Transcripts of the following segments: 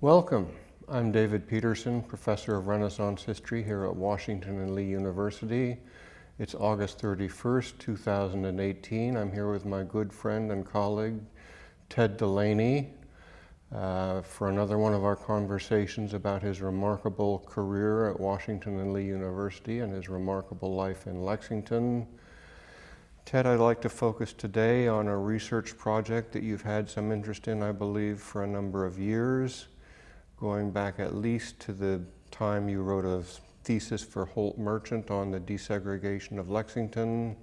Welcome. I'm David Peterson, Professor of Renaissance History here at Washington and Lee University. It's August 31st, 2018. I'm here with my good friend and colleague, Ted DeLaney, for another one of our conversations about his remarkable career at Washington and Lee University and his remarkable life in Lexington. Ted, I'd like to focus today on a research project that you've had some interest in, I believe, for a number of years, going back at least to the time you wrote a thesis for Holt Merchant on the desegregation of Lexington.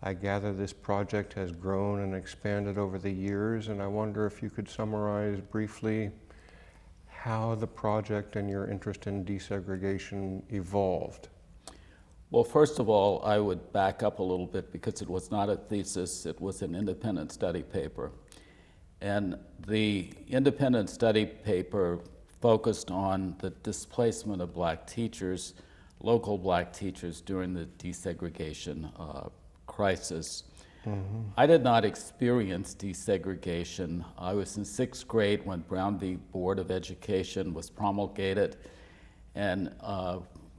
I gather this project has grown and expanded over the years, and I wonder if you could summarize briefly how the project and your interest in desegregation evolved. Well, first of all, I would back up a little bit because it was not a thesis, it was an independent study paper. And the independent study paper focused on the displacement of black teachers, local black teachers during the desegregation crisis. Mm-hmm. I did not experience desegregation. I was in 6th grade when Brown v. Board of Education was promulgated, and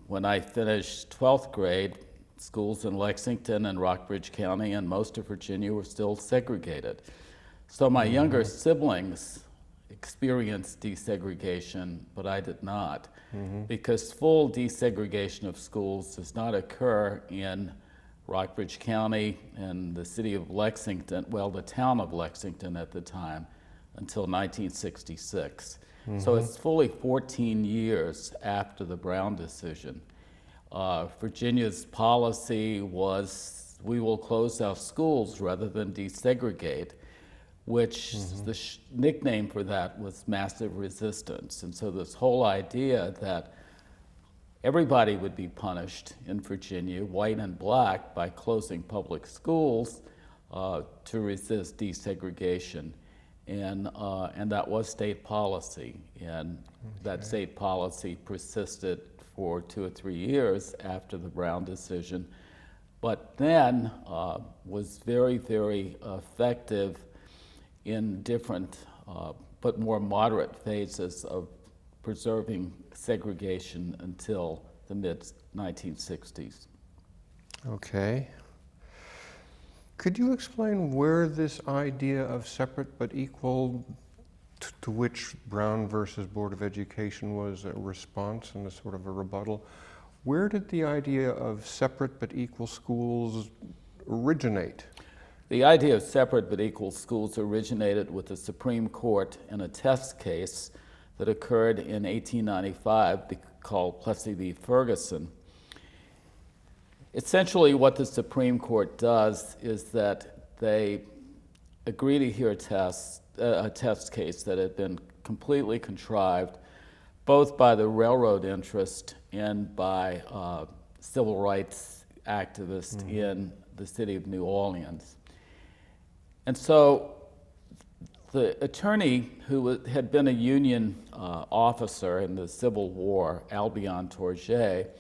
when I finished 12th grade, schools in Lexington and Rockbridge County and most of Virginia were still segregated. So my younger siblings experienced desegregation, but I did not, because full desegregation of schools does not occur in Rockbridge County and the city of Lexington, well, the town of Lexington at the time, until 1966. So it's fully 14 years after the Brown decision. Virginia's policy was, we will close our schools rather than desegregate, which the nickname for that was massive resistance. And so this whole idea that everybody would be punished in Virginia, white and black, by closing public schools to resist desegregation. And that was state policy. And that state policy persisted for 2 or 3 years after the Brown decision, but then was very, very effective in different but more moderate phases of preserving segregation until the mid-1960s. Okay. Could you explain where this idea of separate but equal, to which Brown versus Board of Education was a response and a sort of a rebuttal, where did the idea of separate but equal schools originate? The idea of separate but equal schools originated with the Supreme Court in a test case that occurred in 1895 called Plessy v. Ferguson. Essentially, what the Supreme Court does is that they agree to hear a test case that had been completely contrived, both by the railroad interest and by civil rights activists in the city of New Orleans. And so the attorney who had been a Union officer in the Civil War, Albion Tourget,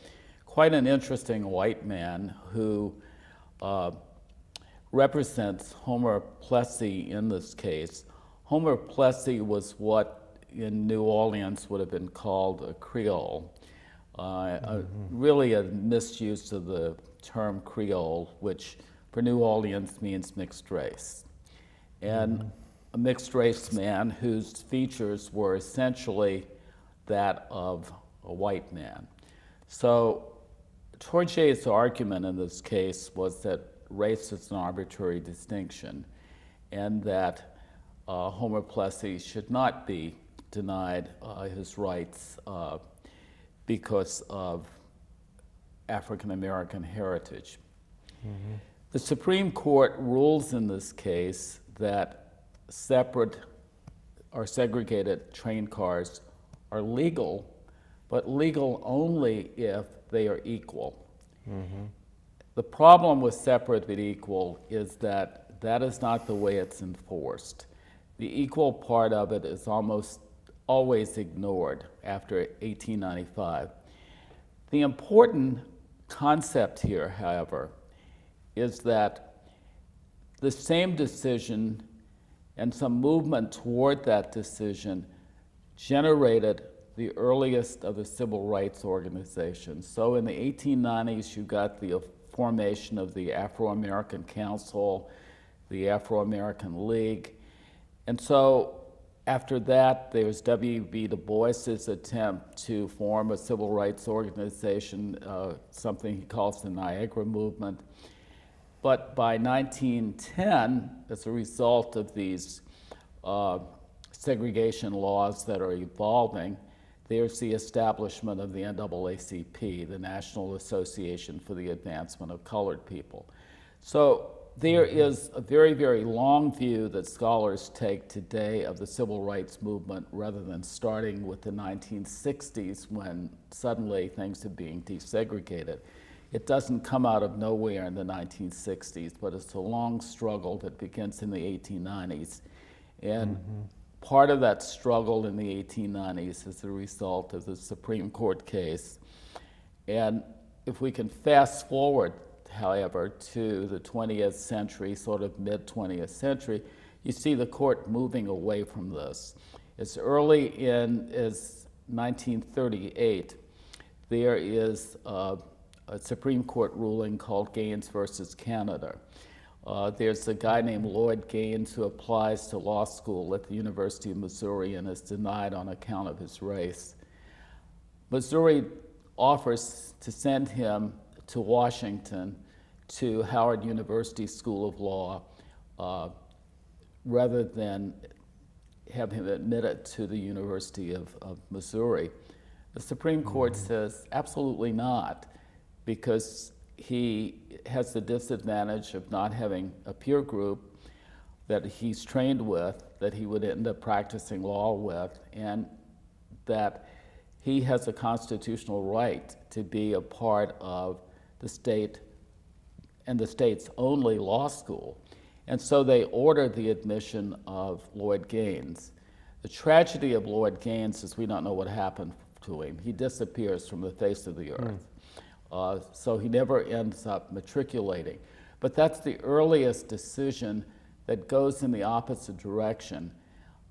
quite an interesting white man who represents Homer Plessy in this case. Homer Plessy was what in New Orleans would have been called a Creole, really a misuse of the term Creole, which for New Orleans means mixed race. And a mixed race man whose features were essentially that of a white man. So Tourget's argument in this case was that race is an arbitrary distinction and that Homer Plessy should not be denied his rights because of African American heritage. The Supreme Court rules in this case that separate or segregated train cars are legal, but legal only if they are equal. The problem with separate but equal is that that is not the way it's enforced. The equal part of it is almost always ignored after 1895. The important concept here, however, is that the same decision and some movement toward that decision generated the earliest of the civil rights organizations. So in the 1890s, you got the formation of the Afro-American Council, the Afro-American League. And so after that, there was W.B. Du Bois's attempt to form a civil rights organization, something he calls the Niagara Movement. But by 1910, as a result of these segregation laws that are evolving, there's the establishment of the NAACP, the National Association for the Advancement of Colored People. So there is a very, very long view that scholars take today of the civil rights movement rather than starting with the 1960s when suddenly things are being desegregated. It doesn't come out of nowhere in the 1960s, but it's a long struggle that begins in the 1890s. And part of that struggle in the 1890s is the result of the Supreme Court case. And if we can fast forward, however, to the 20th century, sort of mid-20th century, you see the court moving away from this. As early as 1938, there is a Supreme Court ruling called Gaines versus Canada. There's a guy named Lloyd Gaines who applies to law school at the University of Missouri and is denied on account of his race. Missouri offers to send him to Washington to Howard University School of Law rather than have him admitted to the University of Missouri. The Supreme Court says absolutely not, because he has the disadvantage of not having a peer group that he's trained with, that he would end up practicing law with, and that he has a constitutional right to be a part of the state and the state's only law school. And so they ordered the admission of Lloyd Gaines. The tragedy of Lloyd Gaines is we don't know what happened to him. He disappears from the face of the earth. So he never ends up matriculating. But that's the earliest decision that goes in the opposite direction.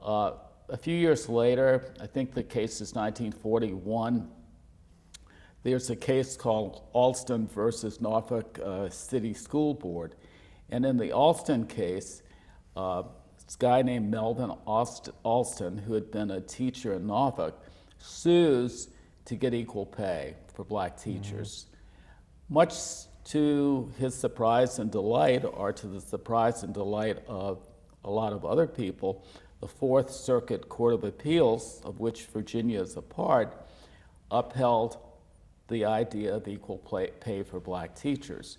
A few years later, I think the case is 1941, there's a case called Alston versus Norfolk City School Board. And in the Alston case, this guy named Melvin Alston, who had been a teacher in Norfolk, sues to get equal pay for black teachers. Much to his surprise and delight, or to the surprise and delight of a lot of other people, the Fourth Circuit Court of Appeals, of which Virginia is a part, upheld the idea of equal pay for black teachers.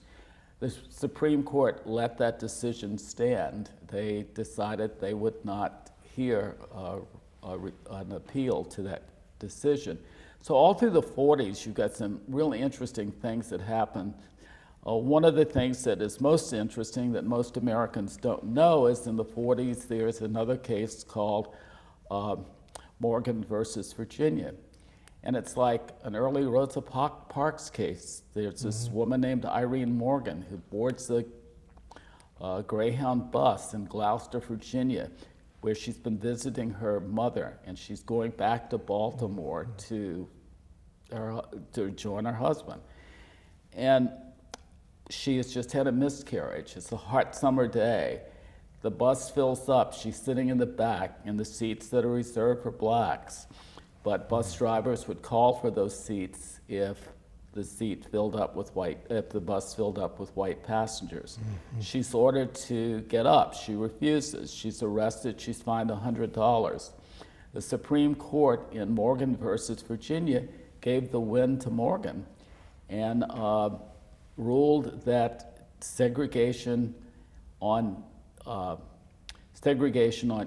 The Supreme Court let that decision stand. They decided they would not hear an appeal to that decision. So all through the 40s, you got some really interesting things that happened. One of the things that is most interesting that most Americans don't know is in the 40s, there's another case called Morgan versus Virginia. And it's like an early Rosa Parks case. There's this woman named Irene Morgan who boards the Greyhound bus in Gloucester, Virginia, where she's been visiting her mother, and she's going back to Baltimore to join her husband. And she has just had a miscarriage. It's a hot summer day. The bus fills up. She's sitting in the back in the seats that are reserved for blacks. But bus drivers would call for those seats if the bus filled up with white passengers. She's ordered to get up. She refuses. She's arrested. She's fined $100. The Supreme Court in Morgan versus Virginia gave the win to Morgan and ruled that segregation on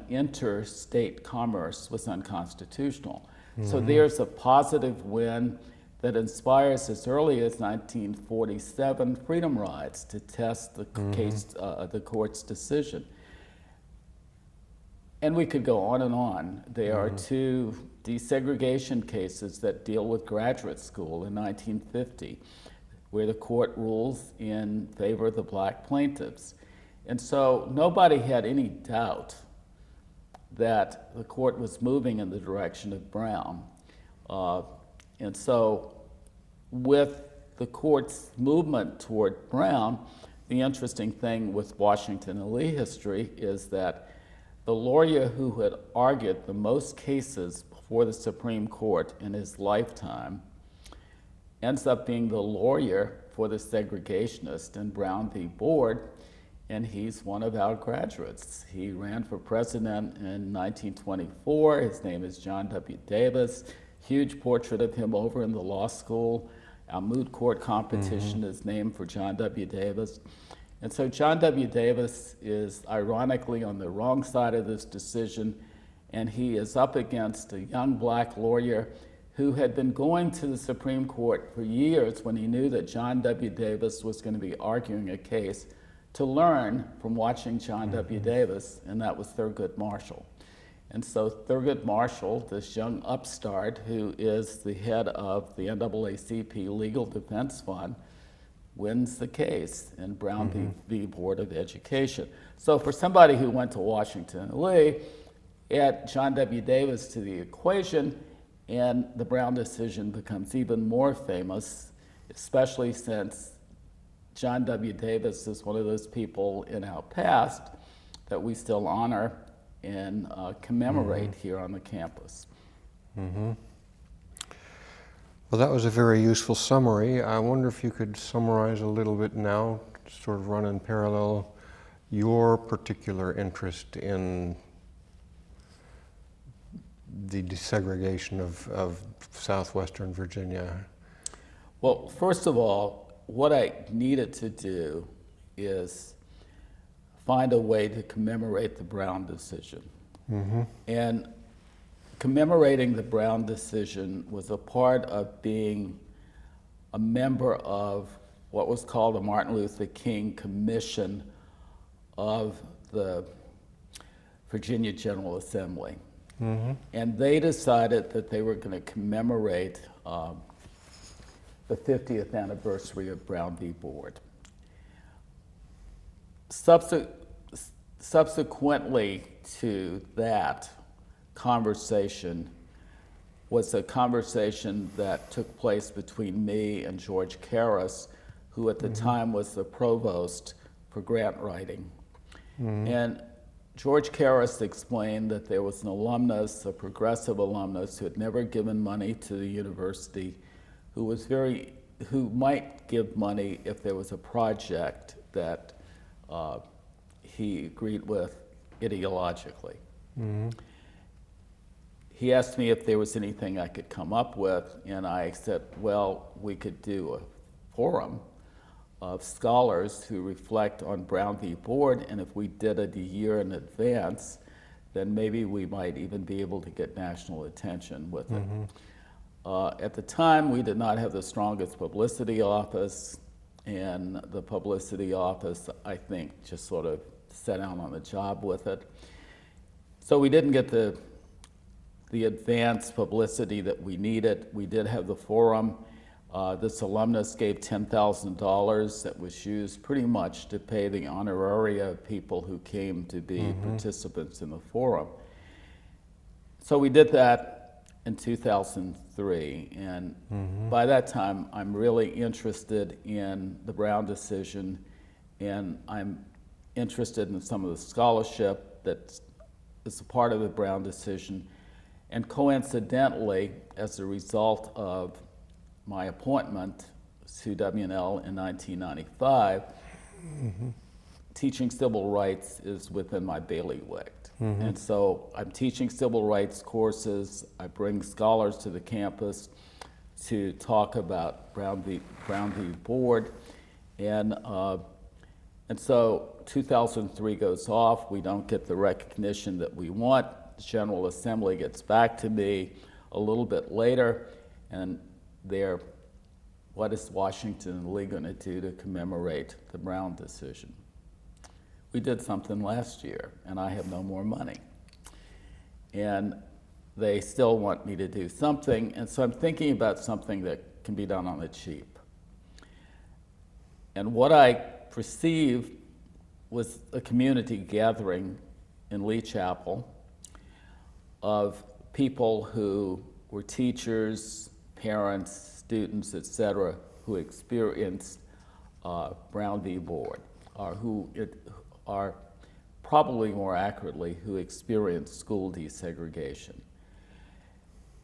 interstate commerce was unconstitutional. So there's a positive win that inspires as early as 1947 freedom rides to test the the court's decision. And we could go on and on. There are two desegregation cases that deal with graduate school in 1950, where the court rules in favor of the black plaintiffs. And so nobody had any doubt that the court was moving in the direction of Brown. And so with the court's movement toward Brown, the interesting thing with Washington and Lee history is that the lawyer who had argued the most cases before the Supreme Court in his lifetime ends up being the lawyer for the segregationist in Brown v. Board, and he's one of our graduates. He ran for president in 1924. His name is John W. Davis. Huge portrait of him over in the law school. Our moot court competition is named for John W. Davis. And so John W. Davis is ironically on the wrong side of this decision, and he is up against a young black lawyer who had been going to the Supreme Court for years when he knew that John W. Davis was going to be arguing a case to learn from watching John W. Davis, and that was Thurgood Marshall. And so Thurgood Marshall, this young upstart who is the head of the NAACP Legal Defense Fund, wins the case in Brown v. Board of Education. So for somebody who went to Washington and Lee, add John W. Davis to the equation, and the Brown decision becomes even more famous, especially since John W. Davis is one of those people in our past that we still honor and commemorate here on the campus. Well, that was a very useful summary. I wonder if you could summarize a little bit now, sort of run in parallel, your particular interest in the desegregation of southwestern Virginia. Well, first of all, what I needed to do is find a way to commemorate the Brown decision. And commemorating the Brown decision was a part of being a member of what was called the Martin Luther King Commission of the Virginia General Assembly. And they decided that they were going to commemorate the 50th anniversary of Brown v. Board. Subsequently to that conversation was a conversation that took place between me and George Karras, who at the time was the provost for grant writing. And George Karras explained that there was an alumnus, a progressive alumnus, who had never given money to the university, who might give money if there was a project that he agreed with ideologically. He asked me if there was anything I could come up with, and I said, well, we could do a forum of scholars who reflect on Brown v. Board, and if we did it a year in advance, then maybe we might even be able to get national attention with it. At the time, we did not have the strongest publicity office, and the publicity office, I think, just sort of set out on the job with it. So we didn't get the advanced publicity that we needed. We did have the forum. This alumnus gave $10,000 that was used pretty much to pay the honoraria of people who came to be participants in the forum. So we did that in 2003, and by that time I'm really interested in the Brown decision, and I'm interested in some of the scholarship that is a part of the Brown decision. And coincidentally, as a result of my appointment to WNL in 1995, teaching civil rights is within my bailiwick. And so I'm teaching civil rights courses. I bring scholars to the campus to talk about Brown v. Board. And so 2003 goes off. We don't get the recognition that we want. The General Assembly gets back to me a little bit later, and what is Washington and Lee going to do to commemorate the Brown decision? We did something last year, and I have no more money. And they still want me to do something, and so I'm thinking about something that can be done on the cheap. And what I perceived was a community gathering in Lee Chapel, of people who were teachers, parents, students, etc., who experienced Brown v. Board, or who are probably more accurately, who experienced school desegregation.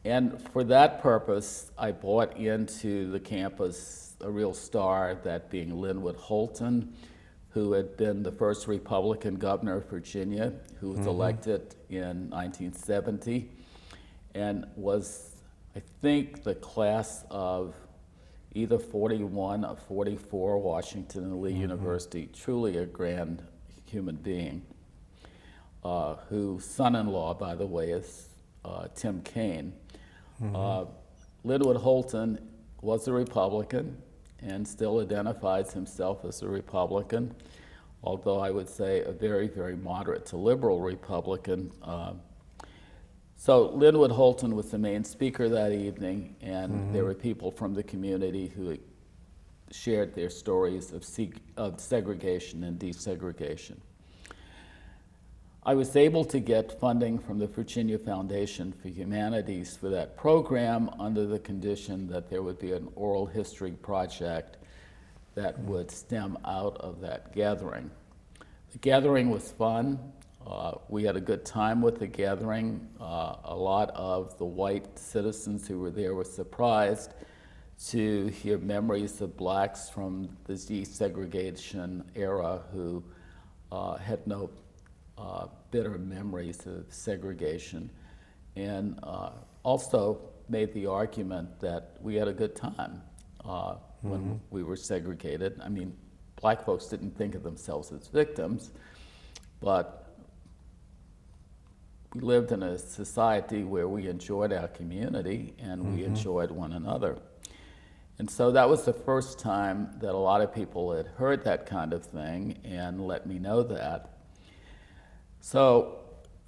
And for that purpose, I brought into the campus a real star, that being Linwood Holton, who had been the first Republican governor of Virginia, who was elected in 1970, and was, I think, the class of either 41 or 44, Washington and Lee University, truly a grand human being, whose son-in-law, by the way, is Tim Kaine. Linwood Holton was a Republican and still identifies himself as a Republican, although I would say a very, very moderate to liberal Republican. So Linwood Holton was the main speaker that evening, and there were people from the community who shared their stories of segregation and desegregation. I was able to get funding from the Virginia Foundation for Humanities for that program under the condition that there would be an oral history project that would stem out of that gathering. The gathering was fun. We had a good time with the gathering. A lot of the white citizens who were there were surprised to hear memories of blacks from the desegregation era who had no bitter memories of segregation, and also made the argument that we had a good time when we were segregated. I mean, black folks didn't think of themselves as victims, but we lived in a society where we enjoyed our community and we enjoyed one another. And so that was the first time that a lot of people had heard that kind of thing and let me know that. So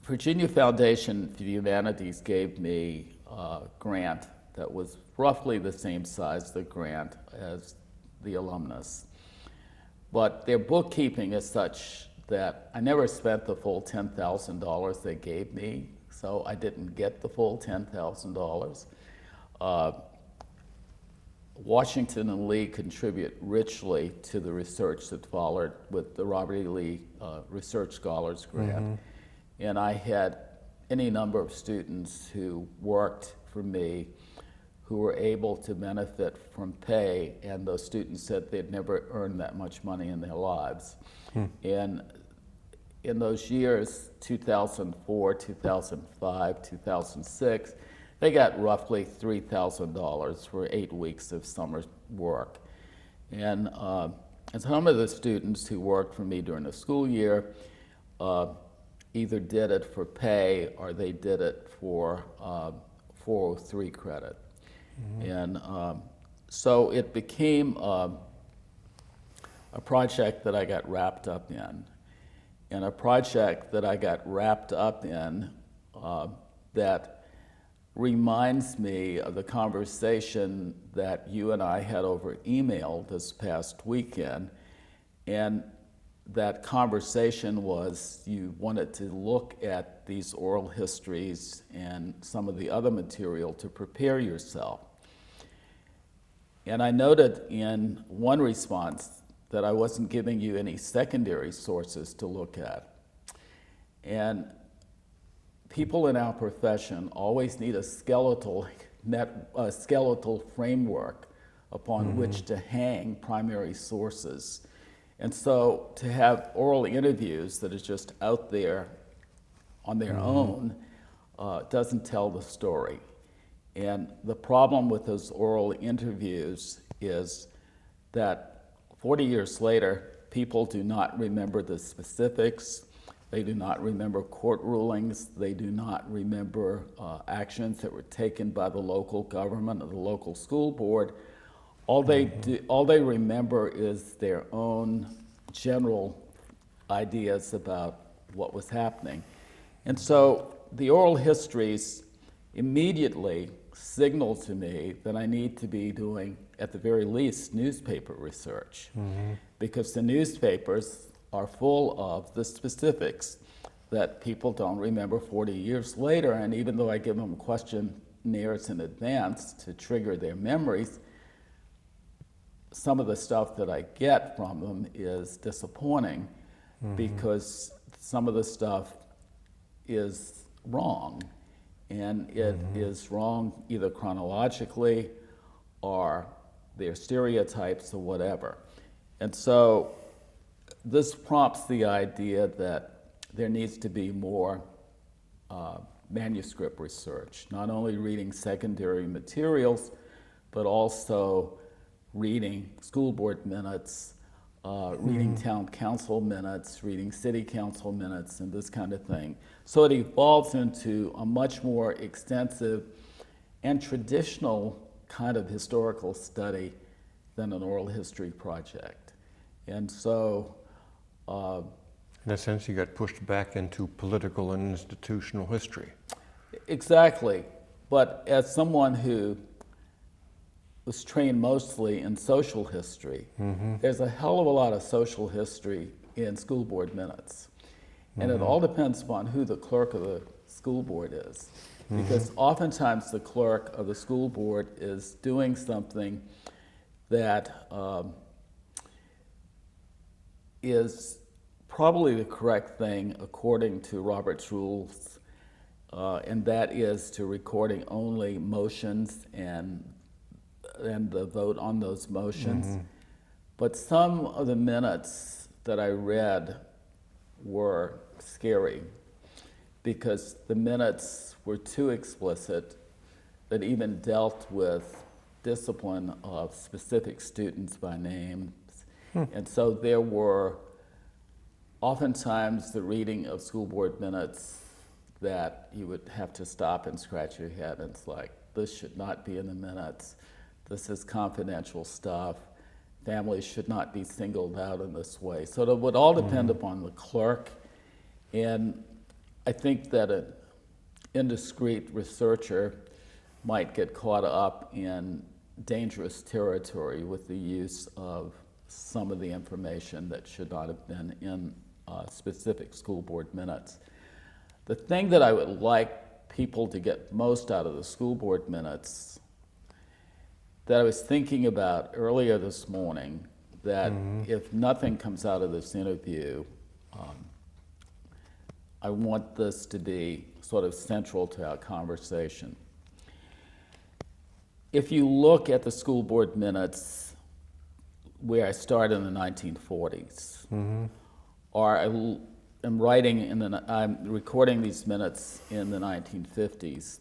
Virginia Foundation for the Humanities gave me a grant that was roughly the same size, the grant, as the alumnus. But their bookkeeping is such that I never spent the full $10,000 they gave me, so I didn't get the full $10,000. Washington and Lee contribute richly to the research that followed with the Robert E. Lee Research Scholars Grant. And I had any number of students who worked for me who were able to benefit from pay, and those students said they'd never earned that much money in their lives. And in those years, 2004, 2005, 2006, they got roughly $3,000 for 8 weeks of summer work. And some of the students who worked for me during the school year either did it for pay or they did it for 403 credit. And so it became a project that I got wrapped up in. And a project that I got wrapped up in that reminds me of the conversation that you and I had over email this past weekend. And that conversation was you wanted to look at these oral histories and some of the other material to prepare yourself. And I noted in one response that I wasn't giving you any secondary sources to look at. And people in our profession always need a skeletal framework upon which to hang primary sources. And so to have oral interviews that are just out there on their own doesn't tell the story. And the problem with those oral interviews is that 40 years later, people do not remember the specifics. They do not remember court rulings. They do not remember actions that were taken by the local government or the local school board. All they remember is their own general ideas about what was happening. And so the oral histories immediately signal to me that I need to be doing, at the very least, newspaper research, because the newspapers are full of the specifics that people don't remember 40 years later, and even though I give them questionnaires in advance to trigger their memories, some of the stuff that I get from them is disappointing because some of the stuff is wrong, and it is wrong either chronologically or their stereotypes or whatever. And so this prompts the idea that there needs to be more manuscript research, not only reading secondary materials, but also reading school board minutes, reading town council minutes, reading city council minutes, and this kind of thing. So it evolves into a much more extensive and traditional kind of historical study than an oral history project. And so in a sense, you got pushed back into political and institutional history. exactly. But as someone who was trained mostly in social history, there's a hell of a lot of social history in school board minutes. And it all depends upon who the clerk of the school board is. Because oftentimes the clerk of the school board is doing something that is probably the correct thing according to Robert's rules, and that is to recording only motions and the vote on those motions. But some of the minutes that I read were scary because the minutes were too explicit that even dealt with discipline of specific students by name. And so there were oftentimes the reading of school board minutes that you would have to stop and scratch your head. And it's like, this should not be in the minutes. This is confidential stuff. Families should not be singled out in this way. So it would all depend upon the clerk. And I think that an indiscreet researcher might get caught up in dangerous territory with the use of some of the information that should not have been in specific school board minutes. The thing that I would like people to get most out of the school board minutes that I was thinking about earlier this morning, that if nothing comes out of this interview, I want this to be sort of central to our conversation. If you look at the school board minutes where I started in the 1940s, or I'm recording these minutes in the 1950s,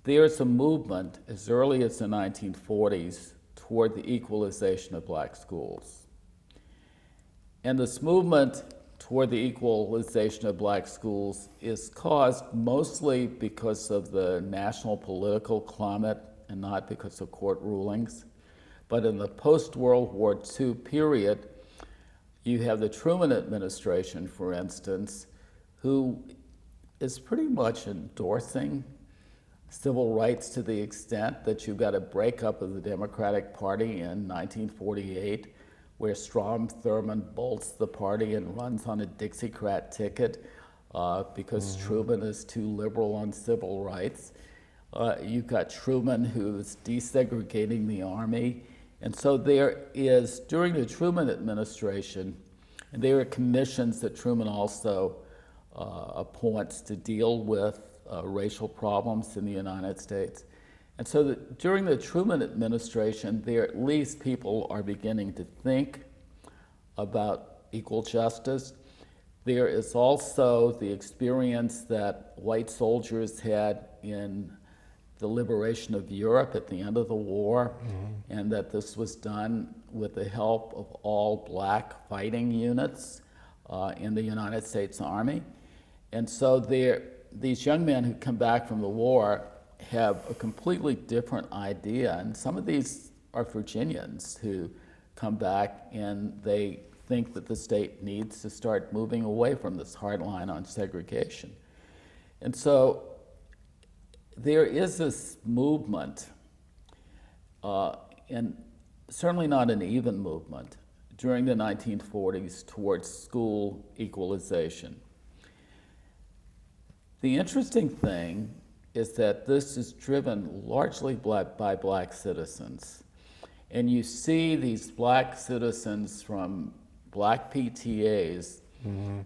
there's a movement as early as the 1940s toward the equalization of black schools. And this movement toward the equalization of black schools is caused mostly because of the national political climate and not because of court rulings. But in the post-World War II period, you have the Truman administration, for instance, who is pretty much endorsing civil rights to the extent that you've got a breakup of the Democratic Party in 1948, where Strom Thurmond bolts the party and runs on a Dixiecrat ticket because Truman is too liberal on civil rights. You've got Truman who's desegregating the Army. And so there is, during the Truman administration, and there are commissions that Truman also appoints to deal with racial problems in the United States. And so during the Truman administration, there at least people are beginning to think about equal justice. There is also the experience that white soldiers had in the liberation of Europe at the end of the war, and that this was done with the help of all black fighting units in the United States Army. And so these young men who come back from the war have a completely different idea, and some of these are Virginians who come back and they think that the state needs to start moving away from this hard line on segregation. And so there is this movement, and certainly not an even movement, during the 1940s towards school equalization. The interesting thing is that this is driven largely by black citizens. And you see these black citizens from black PTAs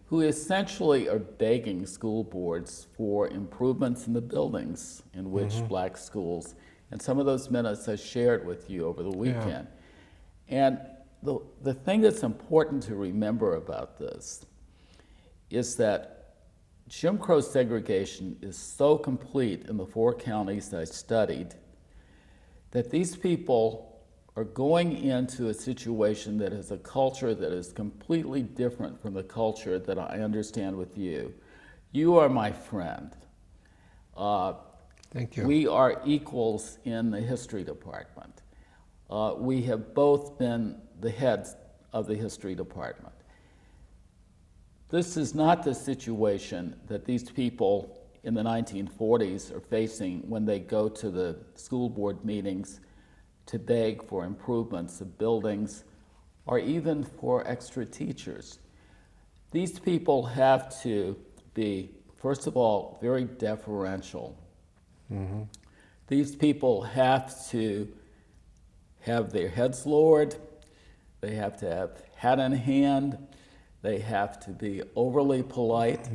who essentially are begging school boards for improvements in the buildings in which black schools, and some of those minutes I shared with you over the weekend. And the thing that's important to remember about this is that Jim Crow segregation is so complete in the 4 counties that I studied that these people are going into a situation that is a culture that is completely different from the culture that I understand with you. You are my friend. Thank you. We are equals in the history department. We have both been the heads of the history department. This is not the situation that these people in the 1940s are facing when they go to the school board meetings to beg for improvements of buildings or even for extra teachers. These people have to be, first of all, very deferential. These people have to have their heads lowered, they have to have hat in hand, they have to be overly polite,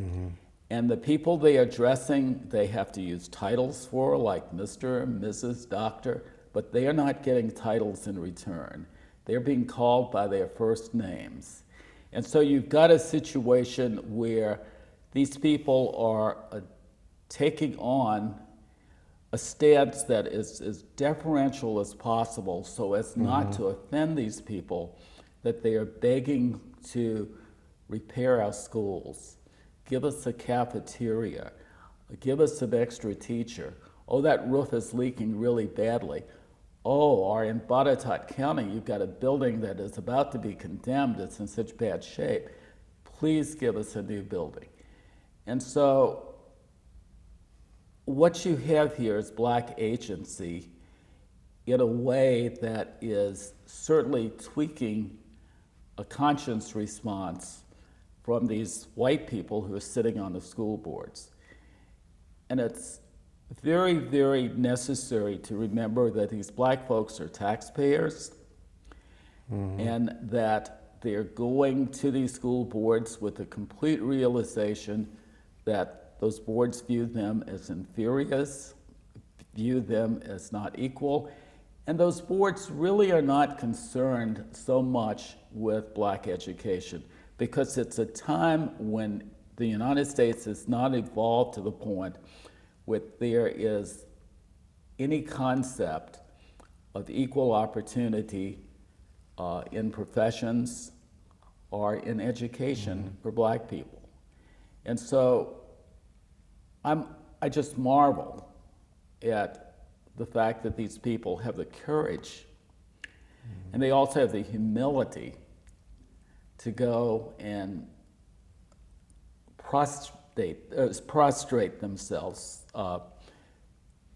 and the people they are addressing, they have to use titles for, like Mr., Mrs., Doctor, but they are not getting titles in return. They're being called by their first names. And so you've got a situation where these people are taking on a stance that is as deferential as possible so as not to offend these people, that they are begging to repair our schools, give us a cafeteria, give us an extra teacher. Oh, that roof is leaking really badly. Oh, or in Botetourt County, you've got a building that is about to be condemned, it's in such bad shape. Please give us a new building. And so what you have here is black agency in a way that is certainly tweaking a conscience response from these white people who are sitting on the school boards. And it's very, very necessary to remember that these black folks are taxpayers and that they're going to these school boards with a complete realization that those boards view them as inferiors, view them as not equal, and those boards really are not concerned so much with black education because it's a time when the United States has not evolved to the point where there is any concept of equal opportunity in professions or in education for black people. And so I just marvel at the fact that these people have the courage and they also have the humility to go and prostrate themselves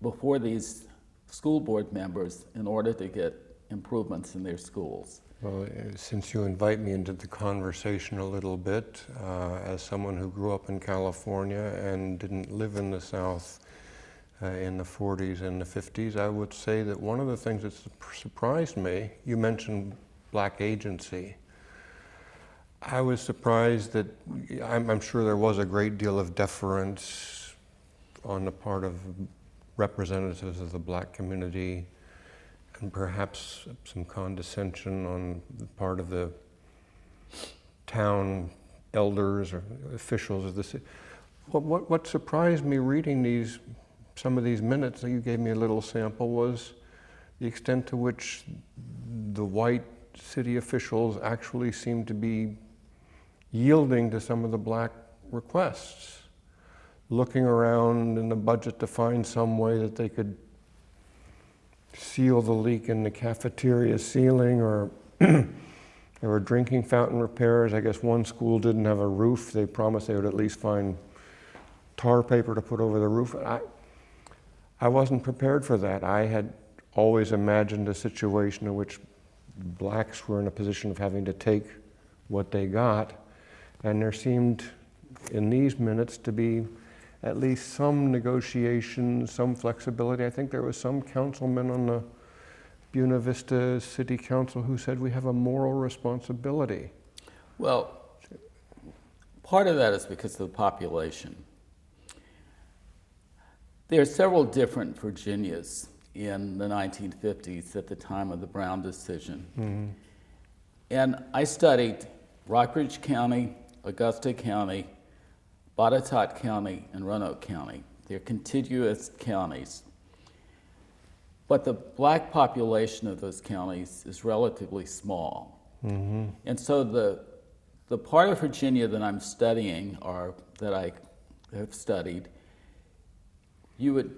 before these school board members in order to get improvements in their schools. Well, since you invite me into the conversation a little bit, as someone who grew up in California and didn't live in the South in the 40s and the 50s, I would say that one of the things that surprised me, you mentioned black agency. I was surprised that, I'm sure there was a great deal of deference on the part of representatives of the black community and perhaps some condescension on the part of the town elders or officials of the city. What surprised me reading some of these minutes, you gave me a little sample, was the extent to which the white city officials actually seemed to be yielding to some of the black requests, looking around in the budget to find some way that they could seal the leak in the cafeteria ceiling, or there were drinking fountain repairs. I guess one school didn't have a roof. They promised they would at least find tar paper to put over the roof. I wasn't prepared for that. I had always imagined a situation in which blacks were in a position of having to take what they got, and there seemed in these minutes to be at least some negotiation, some flexibility. I think there was some councilman on the Buena Vista City Council who said we have a moral responsibility. Well, part of that is because of the population. There are several different Virginias in the 1950s at the time of the Brown decision. Mm-hmm. And I studied Rockbridge County, Augusta County, Botetourt County, and Roanoke County. They're contiguous counties. But the black population of those counties is relatively small. Mm-hmm. And so the part of Virginia that I'm studying, or that I have studied, you would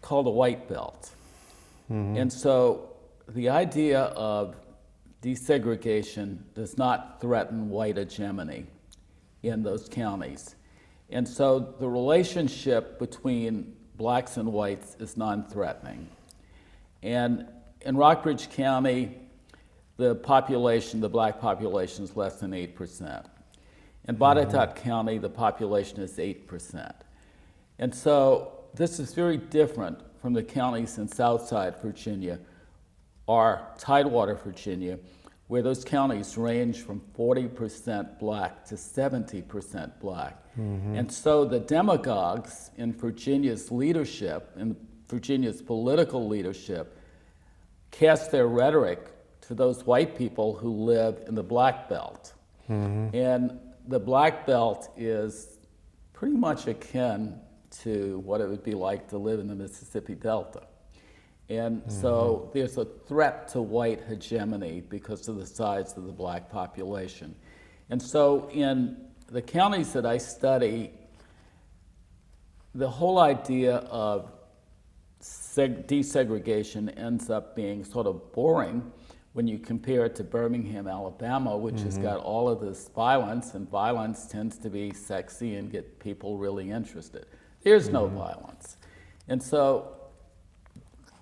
call the white belt. Mm-hmm. And so the idea of desegregation does not threaten white hegemony in those counties. And so the relationship between blacks and whites is non-threatening. And in Rockbridge County, the black population is less than 8%. In Botetourt County, the population is 8%. And so this is very different from the counties in Southside Virginia or Tidewater, Virginia, where those counties range from 40% black to 70% black. Mm-hmm. And so the demagogues in Virginia's leadership, in Virginia's political leadership, cast their rhetoric to those white people who live in the black belt. Mm-hmm. And the black belt is pretty much akin to what it would be like to live in the Mississippi Delta. And so there's a threat to white hegemony because of the size of the black population. And so in the counties that I study, the whole idea of desegregation ends up being sort of boring when you compare it to Birmingham, Alabama, which has got all of this violence, and violence tends to be sexy and get people really interested. There's no violence. And so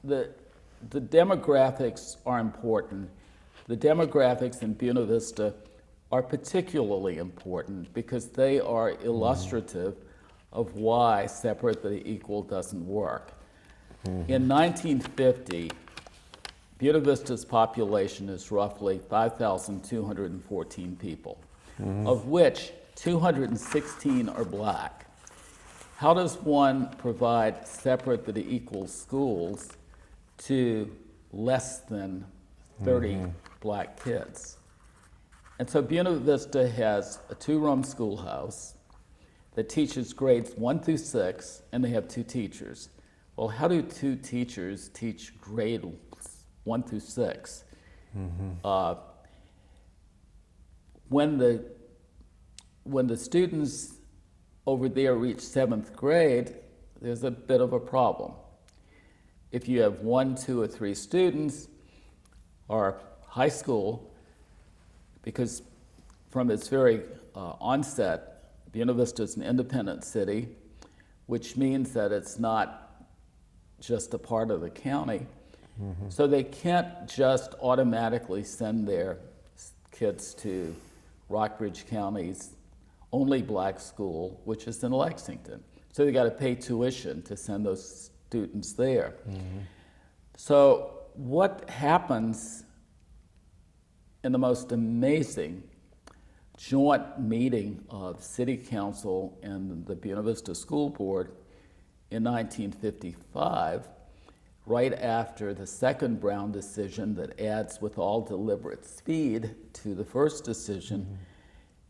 the demographics are important. The demographics in Buena Vista are particularly important because they are illustrative of why separate but equal doesn't work. In 1950, Buena Vista's population is roughly 5,214 people, of which 216 are black. How does one provide separate but equal schools to less than 30 black kids? And so Buena Vista has a 2-room schoolhouse that teaches grades 1 through 6, and they have 2 teachers. Well, how do 2 teachers teach grades 1 through 6? When the students over there reach 7th grade, there's a bit of a problem. If you have 1, 2, or 3 students, or high school, because from its very onset, Buena Vista is an independent city, which means that it's not just a part of the county. So they can't just automatically send their kids to Rockbridge County's only black school, which is in Lexington. So they got to pay tuition to send those students there. So what happens in the most amazing joint meeting of City Council and the Buena Vista School Board in 1955, right after the second Brown decision that adds with all deliberate speed to the first decision,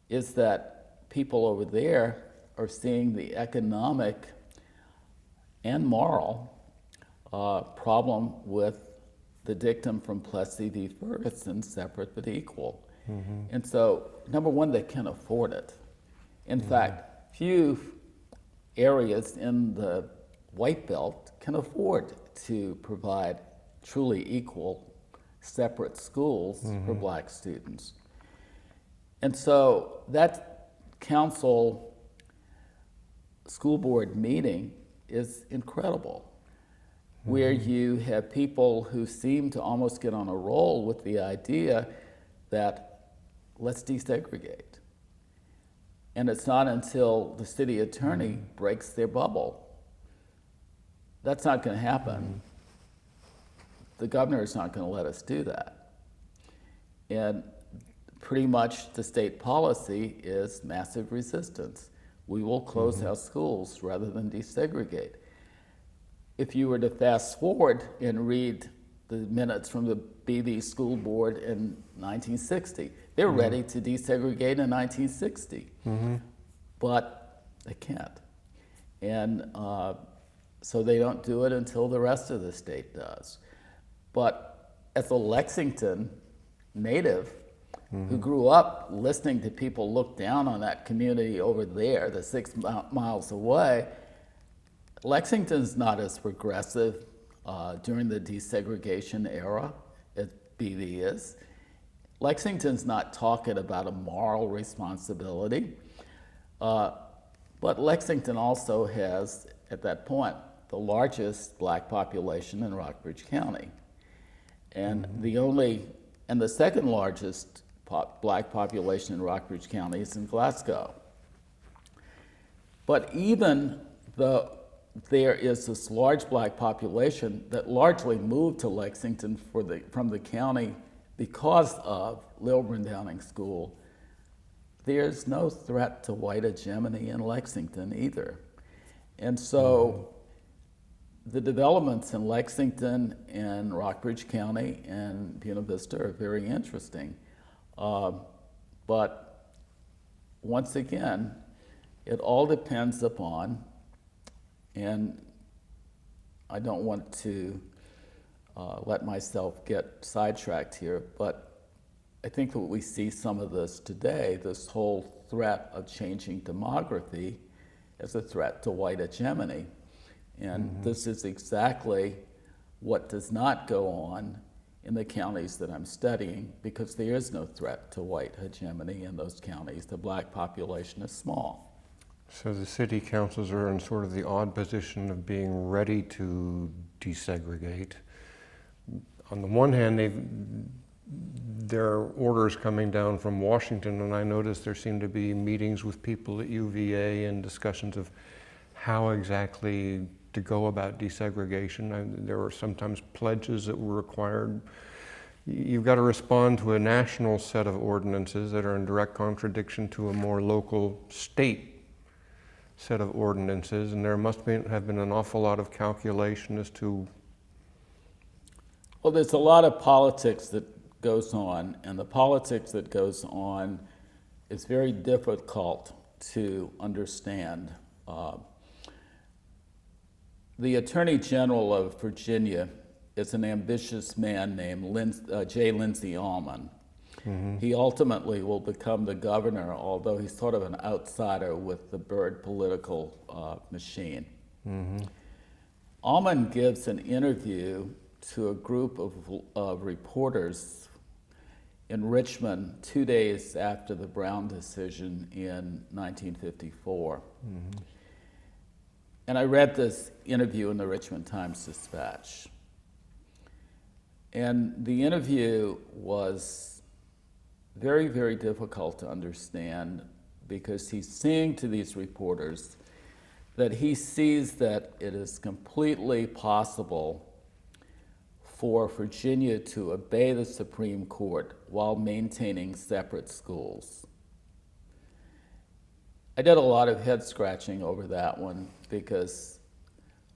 is that people over there are seeing the economic and moral problem with the dictum from Plessy v. Ferguson, separate but equal. And so, number one, they can afford it. In fact, few areas in the White Belt can afford to provide truly equal separate schools for black students. And so that council school board meeting is incredible, where you have people who seem to almost get on a roll with the idea that let's desegregate. And it's not until the city attorney breaks their bubble. That's not going to happen. The governor is not going to let us do that. And pretty much the state policy is massive resistance. We will close our schools rather than desegregate. If you were to fast forward and read the minutes from the BV school board in 1960, they're ready to desegregate in 1960, but they can't. And so they don't do it until the rest of the state does. But as a Lexington native who grew up listening to people look down on that community over there, the 6 miles away, Lexington's not as progressive during the desegregation era as BV is. Lexington's not talking about a moral responsibility, but Lexington also has, at that point, the largest black population in Rockbridge County. And the second largest black population in Rockbridge County is in Glasgow. But even though there is this large black population that largely moved to Lexington from the county because of Lilburn Downing School, there's no threat to white hegemony in Lexington either. And so the developments in Lexington and Rockbridge County and Buena Vista are very interesting. But once again, it all depends upon, and I don't want to let myself get sidetracked here, but I think that we see some of this today, this whole threat of changing demography as a threat to white hegemony. And this is exactly what does not go on in the counties that I'm studying, because there is no threat to white hegemony in those counties. The black population is small. So the city councils are in sort of the odd position of being ready to desegregate. On the one hand, there are orders coming down from Washington, and I noticed there seem to be meetings with people at UVA and discussions of how exactly to go about desegregation. There were sometimes pledges that were required. You've got to respond to a national set of ordinances that are in direct contradiction to a more local state set of ordinances, and there must have been an awful lot of calculation as to... Well, there's a lot of politics that goes on, and the politics that goes on is very difficult to understand. The Attorney General of Virginia is an ambitious man named J. Lindsay Almond. He ultimately will become the governor, although he's sort of an outsider with the Byrd political machine. Almond gives an interview to a group of reporters in Richmond 2 days after the Brown decision in 1954. And I read this interview in the Richmond Times-Dispatch. And the interview was very, very difficult to understand, because he's saying to these reporters that he sees that it is completely possible for Virginia to obey the Supreme Court while maintaining separate schools. I did a lot of head scratching over that one, because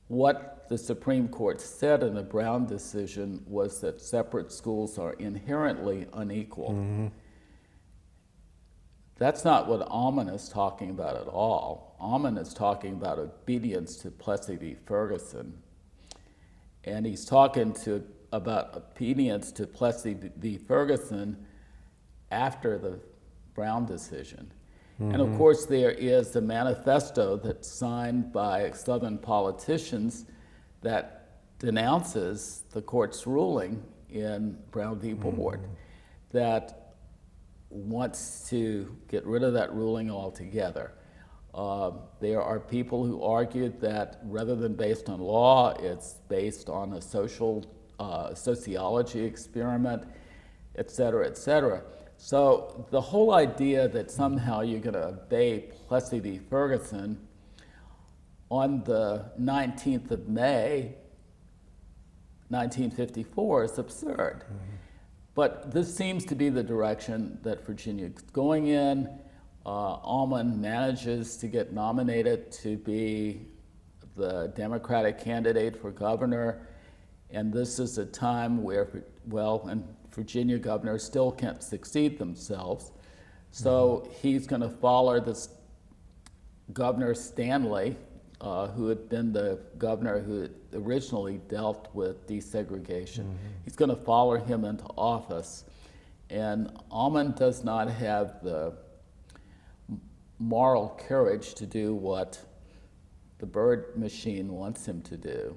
what the Supreme Court said in the Brown decision was that separate schools are inherently unequal. That's not what Almond is talking about at all. Almond is talking about obedience to Plessy v. Ferguson. And he's talking about obedience to Plessy v. Ferguson after the Brown decision. And of course, there is a manifesto that's signed by Southern politicians that denounces the court's ruling in Brown v. Board, that wants to get rid of that ruling altogether. There are people who argued that rather than based on law, it's based on a sociology experiment, et cetera, et cetera. So the whole idea that somehow you're going to obey Plessy v. Ferguson on the 19th of May, 1954 is absurd. But this seems to be the direction that Virginia is going in. Almond manages to get nominated to be the Democratic candidate for governor, and this is a time where, and Virginia governors still can't succeed themselves, so he's going to follow this Governor Stanley, who had been the governor who had originally dealt with desegregation. He's going to follow him into office, and Almond does not have the moral courage to do what the Byrd machine wants him to do.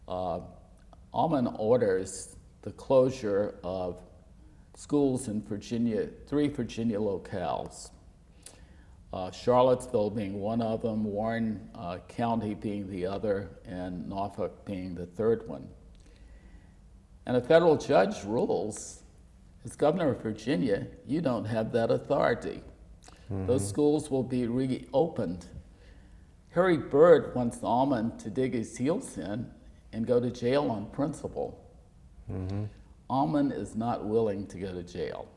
Almond orders the closure of schools in Virginia, 3 Virginia locales. Charlottesville being one of them, Warren County being the other, and Norfolk being the third one. And a federal judge rules, as governor of Virginia, you don't have that authority. Those schools will be reopened. Harry Byrd wants Almond to dig his heels in and go to jail on principle. Almond is not willing to go to jail.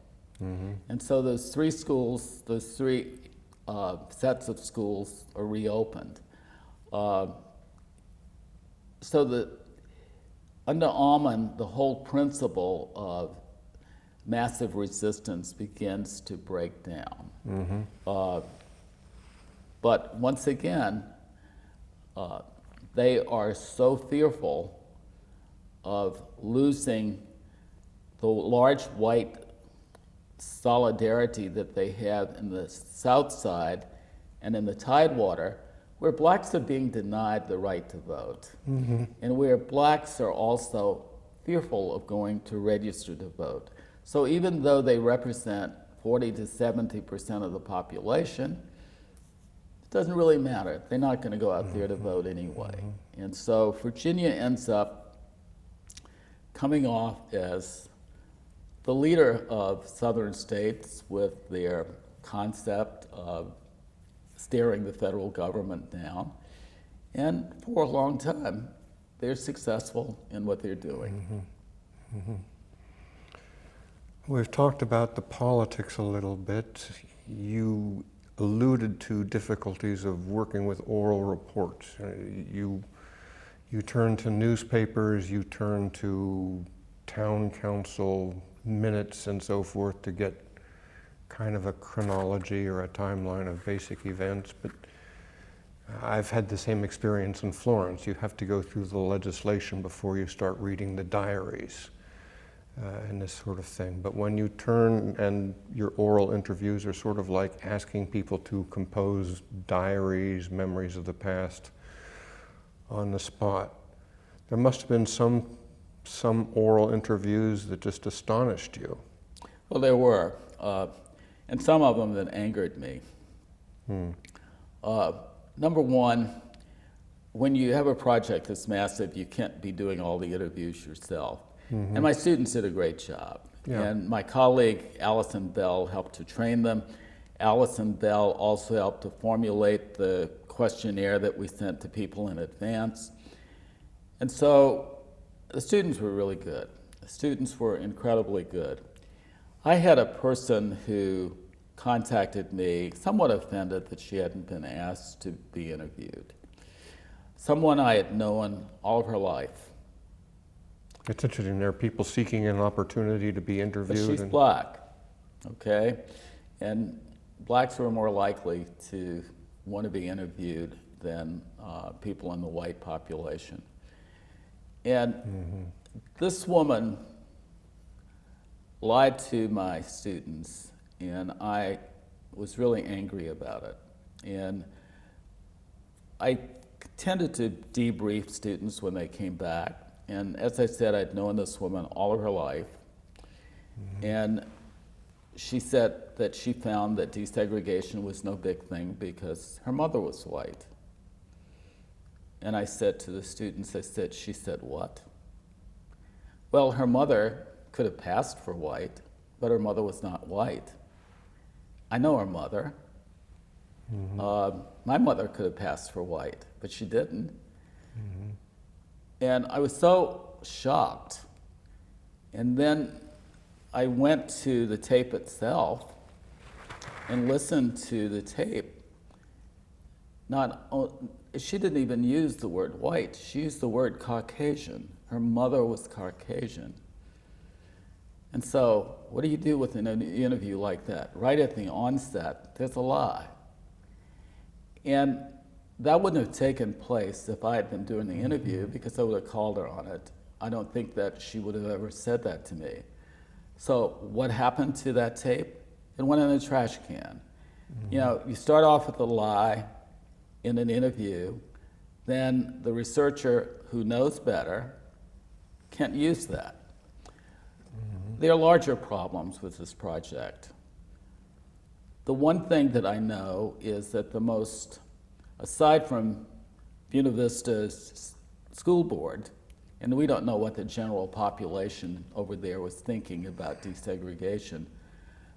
And so those 3 schools, those 3 sets of schools are reopened. So that under Almond, the whole principle of massive resistance begins to break down. But once again, they are so fearful of losing the large white solidarity that they have in the South Side and in the Tidewater, where blacks are being denied the right to vote, and where blacks are also fearful of going to register to vote. So even though they represent 40 to 70% of the population, it doesn't really matter. They're not going to go out there to vote anyway. And so Virginia ends up coming off as the leader of southern states with their concept of staring the federal government down. And for a long time, they're successful in what they're doing. We've talked about the politics a little bit. You alluded to difficulties of working with oral reports. You turn to newspapers, you turn to town council minutes and so forth to get kind of a chronology or a timeline of basic events, but I've had the same experience in Florence. You have to go through the legislation before you start reading the diaries and this sort of thing. But when you turn, and your oral interviews are sort of like asking people to compose diaries, memories of the past on the spot. There must have been some oral interviews that just astonished you. Well, there were, and some of them that angered me. Number one, when you have a project that's massive, you can't be doing all the interviews yourself. And my students did a great job. Yeah. And my colleague, Allison Bell, helped to train them. Allison Bell also helped to formulate the questionnaire that we sent to people in advance. And so the students were really good. The students were incredibly good. I had a person who contacted me, somewhat offended that she hadn't been asked to be interviewed. Someone I had known all of her life. It's interesting, there are people seeking an opportunity to be But interviewed. she's black, okay? And blacks were more likely to want to be interviewed than people in the white population. And this woman lied to my students, and I was really angry about it. And I tended to debrief students when they came back. And as I said, I'd known this woman all of her life. And she said that she found that desegregation was no big thing because her mother was white. And I said to the students, she said, what? Well, her mother could have passed for white, but her mother was not white. I know her mother. My mother could have passed for white, but she didn't. And I was so shocked. And then I went to the tape itself and listened to the tape. She didn't even use the word white. She used the word Caucasian. Her mother was Caucasian. And so, what do you do with an interview like that? Right at the onset, there's a lie. And that wouldn't have taken place if I had been doing the interview, because I would have called her on it. I don't think that she would have ever said that to me. So what happened to that tape? It went in a trash can. You know, you start off with a lie in an interview, then the researcher who knows better can't use that. There are larger problems with this project. The one thing that I know is that the most, aside from Buena Vista's school board, and we don't know what the general population over there was thinking about desegregation,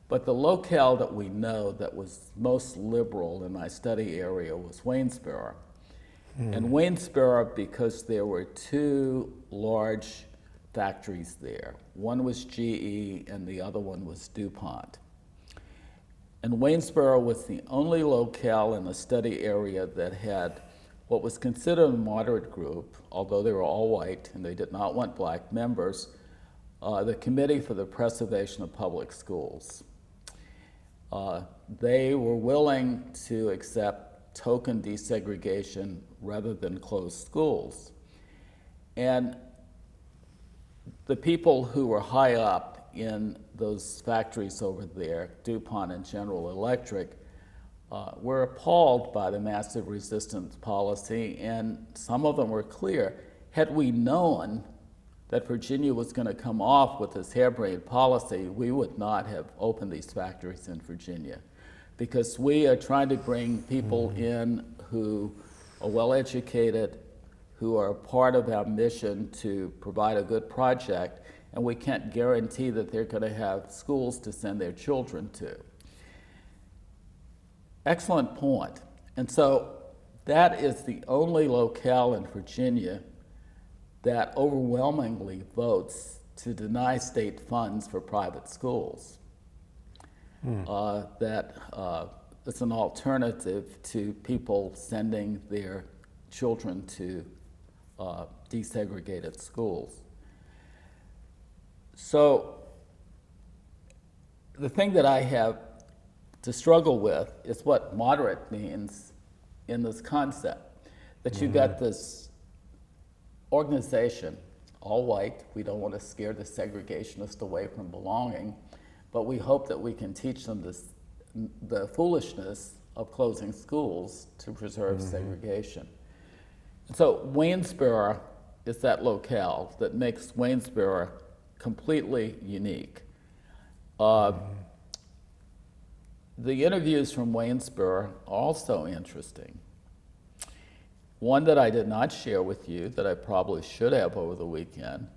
but the locale that we know that was most liberal in my study area was Waynesboro. And Waynesboro, because there were two large factories there. One was GE and the other one was DuPont. And Waynesboro was the only locale in the study area that had what was considered a moderate group, although they were all white and they did not want black members, the Committee for the Preservation of Public Schools. They were willing to accept token desegregation rather than closed schools. And the people who were high up in those factories over there, DuPont and General Electric, were appalled by the massive resistance policy, and some of them were clear. Had we known that Virginia was going to come off with this harebrained policy, we would not have opened these factories in Virginia, because we are trying to bring people in who are well-educated, who are a part of our mission to provide a good project, and we can't guarantee that they're going to have schools to send their children to. Excellent point. And so that is the only locale in Virginia that overwhelmingly votes to deny state funds for private schools. That it's an alternative to people sending their children to desegregated schools. So the thing that I have to struggle with is what moderate means in this concept, that you got this organization, all white. We don't want to scare the segregationists away from belonging, but we hope that we can teach them the foolishness of closing schools to preserve segregation. So Waynesboro is that locale that makes Waynesboro completely unique. The interviews from Waynesboro are also interesting. One that I did not share with you, that I probably should have over the weekend,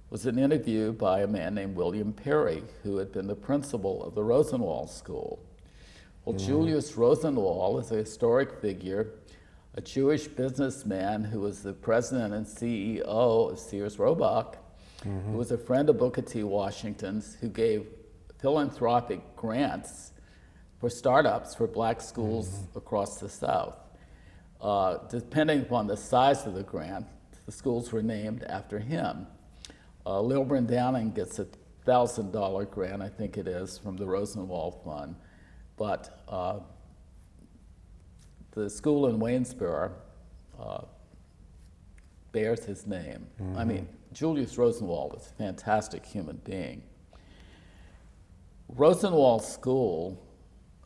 was an interview by a man named William Perry, who had been the principal of the Rosenwald School. Well, Julius Rosenwald is a historic figure, a Jewish businessman who was the president and CEO of Sears Roebuck, who was a friend of Booker T. Washington's, who gave philanthropic grants for startups for black schools across the South. Depending upon the size of the grant, the schools were named after him. Lilburn Downing gets a $1,000 grant, I think it is, from the Rosenwald Fund, but the school in Waynesboro bears his name. I mean, Julius Rosenwald is a fantastic human being. Rosenwald School,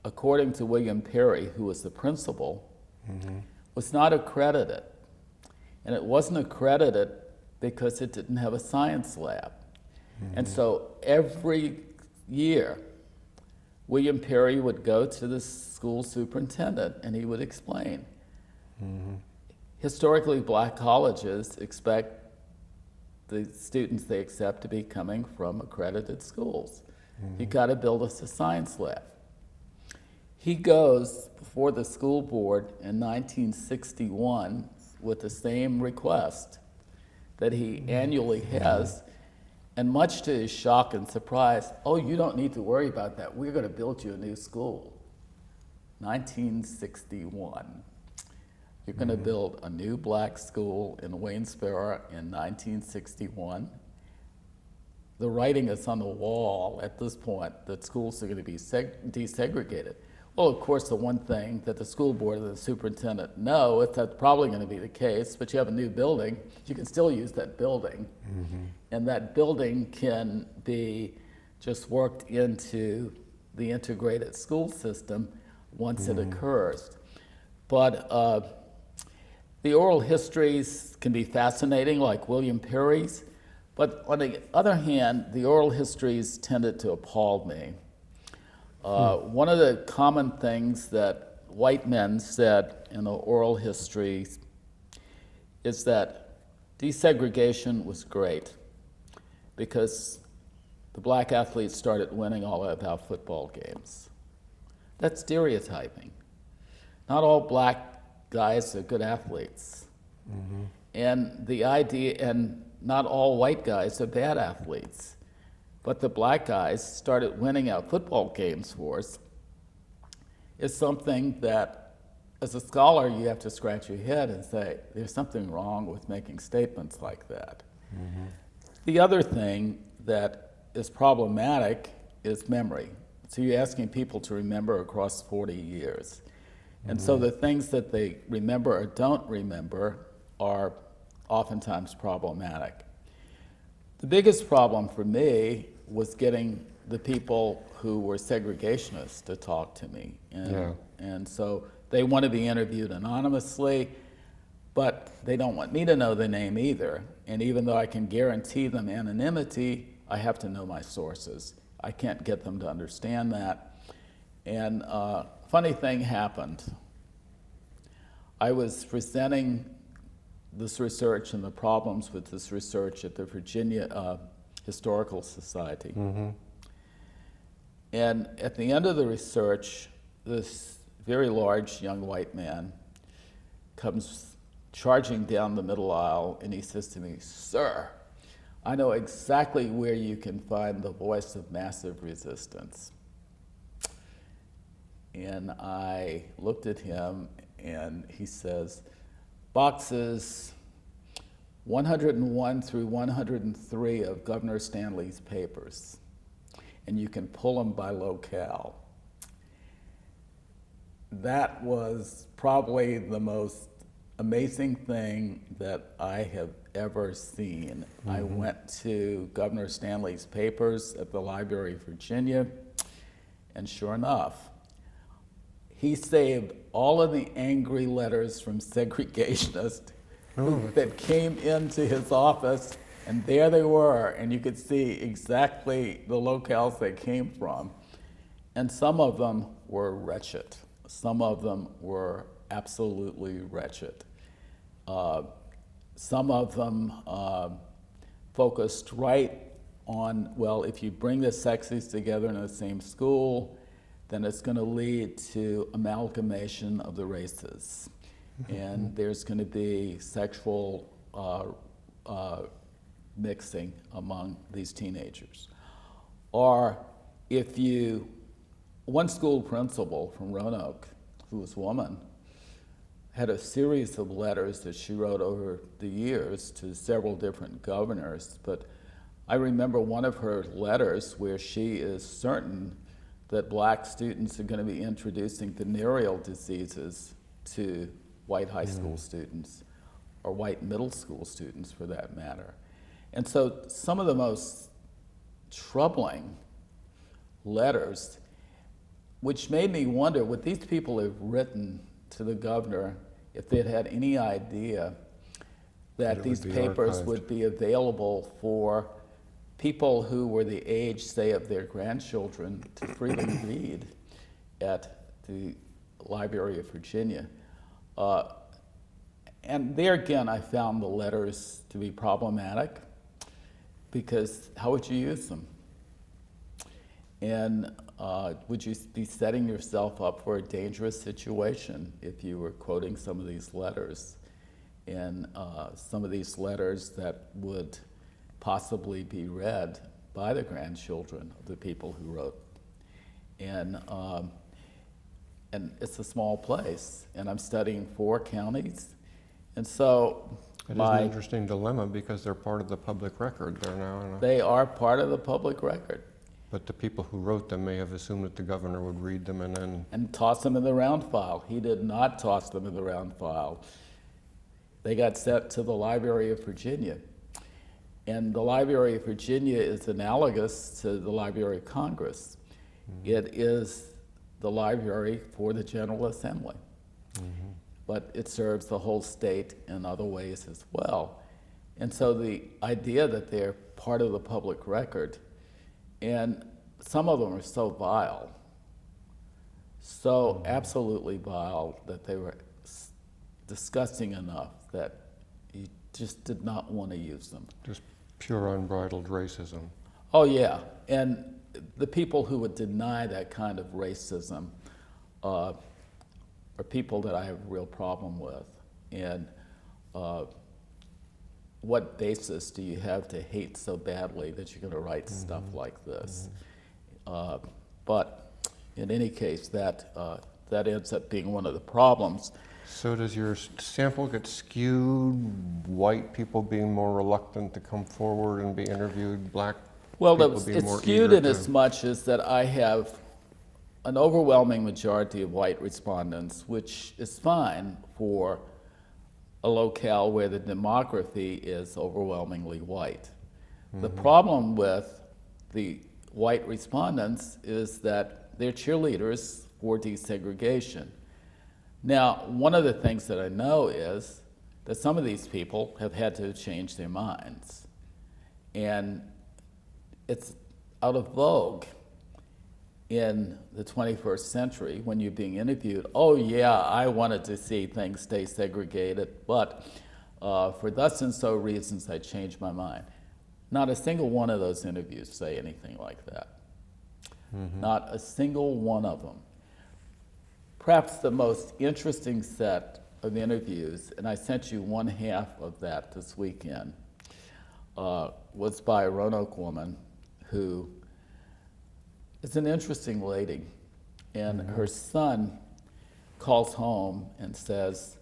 according to William Perry, who was the principal, was not accredited. And it wasn't accredited because it didn't have a science lab. And so every year, William Perry would go to the school superintendent and he would explain. Historically, black colleges expect the students they accept to be coming from accredited schools. You got to build us a science lab. He goes before the school board in 1961 with the same request that he annually has, and much to his shock and surprise, oh, you don't need to worry about that. We're going to build you a new school. 1961. You're going to build a new black school in Waynesboro in 1961. The writing is on the wall at this point that schools are going to be desegregated. Well, of course, the one thing that the school board and the superintendent know is that's probably going to be the case, but you have a new building, you can still use that building. And that building can be just worked into the integrated school system once it occurs. But the oral histories can be fascinating, like William Perry's, but on the other hand, the oral histories tended to appall me. One of the common things that white men said in the oral histories is that desegregation was great because the black athletes started winning all of our football games. That's stereotyping. Not all black guys are good athletes. And the idea, and not all white guys are bad athletes. But the black guys started winning our football games for us is something that, as a scholar, you have to scratch your head and say, there's something wrong with making statements like that. The other thing that is problematic is memory. So you're asking people to remember across 40 years. And so the things that they remember or don't remember are oftentimes problematic. The biggest problem for me was getting the people who were segregationists to talk to me. And so they want to be interviewed anonymously, but they don't want me to know the name either. And even though I can guarantee them anonymity, I have to know my sources. I can't get them to understand that. And funny thing happened. I was presenting this research and the problems with this research at the Virginia Historical Society. And at the end of the research, this very large young white man comes charging down the middle aisle and he says to me, "Sir, I know exactly where you can find the voice of massive resistance." And I looked at him and he says, "Boxes 101 through 103 of Governor Stanley's papers, and you can pull them by locale." That was probably the most amazing thing that I have ever seen. I went to Governor Stanley's papers at the Library of Virginia, and sure enough, he saved all of the angry letters from segregationists that came into his office, and there they were, and you could see exactly the locales they came from. And some of them were wretched. Some of them were absolutely wretched. Some of them focused right on, well, if you bring the sexes together in the same school, then it's going to lead to amalgamation of the races. And there's going to be sexual mixing among these teenagers. Or if you, one school principal from Roanoke, who was a woman, had a series of letters that she wrote over the years to several different governors, but I remember one of her letters where she is certain that black students are going to be introducing venereal diseases to white high school students, or white middle school students for that matter. And so some of the most troubling letters, which made me wonder, would these people have written to the governor if they'd had any idea that these papers would be available for people who were the age, say, of their grandchildren to freely read at the Library of Virginia. And there again, I found the letters to be problematic because how would you use them? And would you be setting yourself up for a dangerous situation if you were quoting some of these letters? And some of these letters that would possibly be read by the grandchildren of the people who wrote. And it's a small place, and I'm studying 4 counties. And so It is an interesting dilemma because they're part of the public record. They're now. They are part of the public record. But the people who wrote them may have assumed that the governor would read them and then. And toss them in the round file. He did not toss them in the round file. They got sent to the Library of Virginia. And the Library of Virginia is analogous to the Library of Congress. Mm-hmm. It is the library for the General Assembly. Mm-hmm. But it serves the whole state in other ways as well. And so the idea that they're part of the public record, and some of them are so vile, so absolutely vile, that they were disgusting enough that you just did not want to use them. Just pure unbridled racism. Oh yeah, and the people who would deny that kind of racism are people that I have a real problem with. And what basis do you have to hate so badly that you're going to write stuff like this? But in any case, that ends up being one of the problems. So does your sample get skewed, white people being more reluctant to come forward and be interviewed, black people being more it's skewed eager in as much as that I have an overwhelming majority of white respondents, which is fine for a locale where the demography is overwhelmingly white. Mm-hmm. The problem with the white respondents is that they're cheerleaders for desegregation. Now, one of the things that I know is that some of these people have had to change their minds. And it's out of vogue in the 21st century when you're being interviewed. Oh yeah, I wanted to see things stay segregated, but for thus and so reasons I changed my mind. Not a single one of those interviews say anything like that. Mm-hmm. Not a single one of them. Perhaps the most interesting set of interviews, and I sent you one half of that this weekend, was by a Roanoke woman who is an interesting lady. And her son calls home and says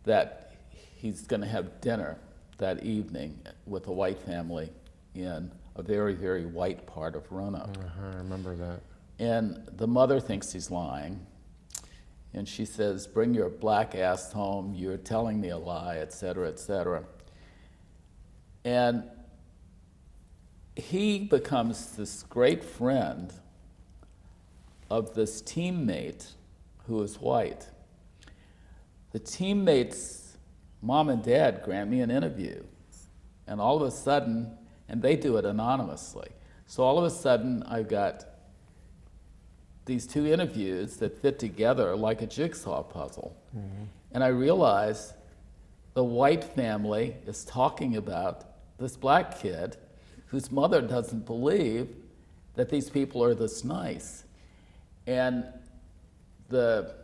that he's going to have dinner that evening with a white family in a very, very white part of Roanoke. I remember that. And the mother thinks he's lying. And she says, bring your black ass home, you're telling me a lie, et cetera, et cetera. And he becomes this great friend of this teammate who is white. The teammate's mom and dad grant me an interview. And all of a sudden, and they do it anonymously. So all of a sudden, I've got these 2 interviews that fit together like a jigsaw puzzle. Mm-hmm. And I realize the white family is talking about this black kid whose mother doesn't believe that these people are this nice. And the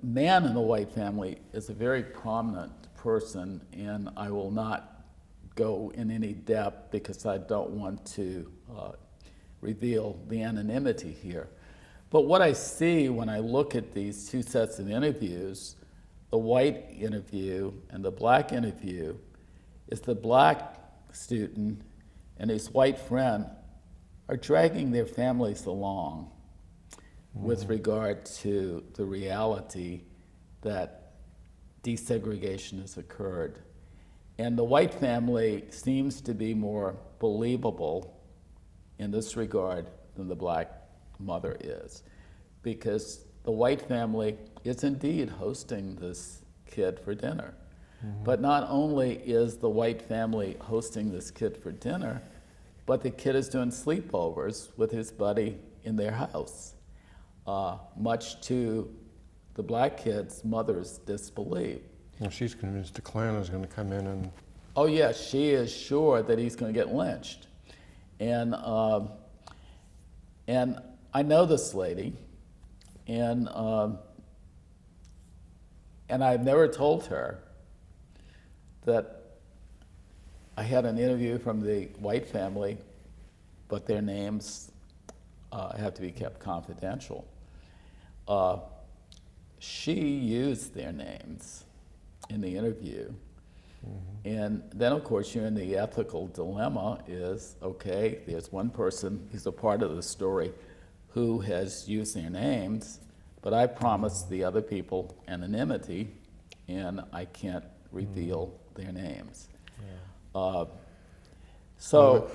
man in the white family is a very prominent person, and I will not go in any depth because I don't want to reveal the anonymity here. But what I see when I look at these 2 sets of interviews, the white interview and the black interview, is the black student and his white friend are dragging their families along with regard to the reality that desegregation has occurred. And the white family seems to be more believable in this regard than the black mother is, because the white family is indeed hosting this kid for dinner. Mm-hmm. But not only is the white family hosting this kid for dinner, but the kid is doing sleepovers with his buddy in their house, much to the black kid's mother's disbelief. Well, she's convinced the Klan is going to come in and... Oh yeah, she is sure that he's going to get lynched. And And I know this lady, and I've never told her that I had an interview from the White family, but their names have to be kept confidential. She used their names in the interview. And then, of course, you're in the ethical dilemma is, okay, there's one person who's a part of the story who has used their names, but I promised the other people anonymity, and I can't reveal their names. So,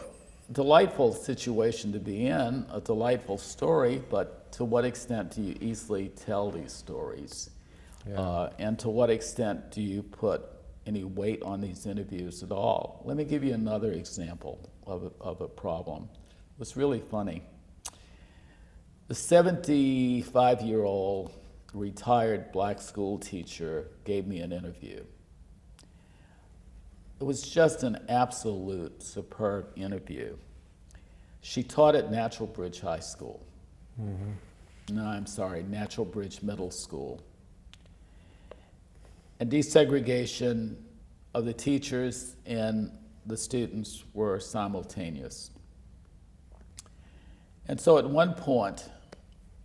delightful situation to be in, a delightful story, but to what extent do you easily tell these stories? And to what extent do you put any weight on these interviews at all? Let me give you another example of a problem. It was really funny. The 75-year-old retired black school teacher gave me an interview. It was just an absolute superb interview. She taught at Natural Bridge High School. No, I'm sorry, Natural Bridge Middle School. And desegregation of the teachers and the students were simultaneous. And so at one point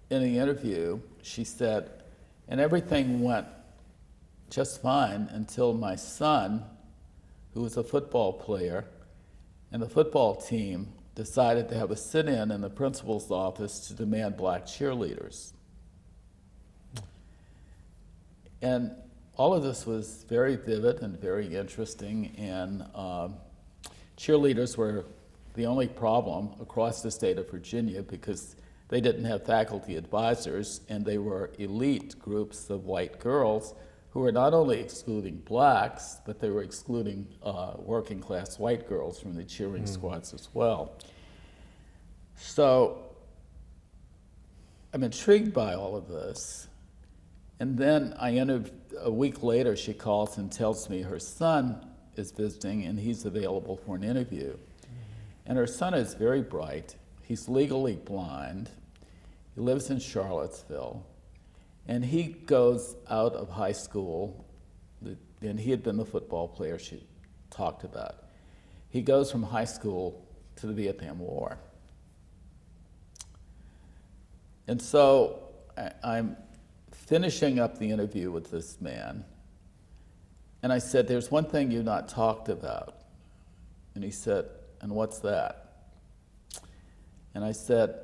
in the interview, she said, and everything went just fine until my son, who was a football player, and the football team decided to have a sit-in in the principal's office to demand black cheerleaders. And all of this was very vivid and very interesting, and cheerleaders were the only problem across the state of Virginia because they didn't have faculty advisors, and they were elite groups of white girls who were not only excluding blacks, but they were excluding working class white girls from the cheering squads as well. So I'm intrigued by all of this. And then a week later, she calls and tells me her son is visiting and he's available for an interview. And her son is very bright. He's legally blind. He lives in Charlottesville. And he goes out of high school, and he had been the football player she talked about. He goes from high school to the Vietnam War. And so I'm finishing up the interview with this man, and I said, there's one thing you've not talked about. And he said, and what's that? And I said,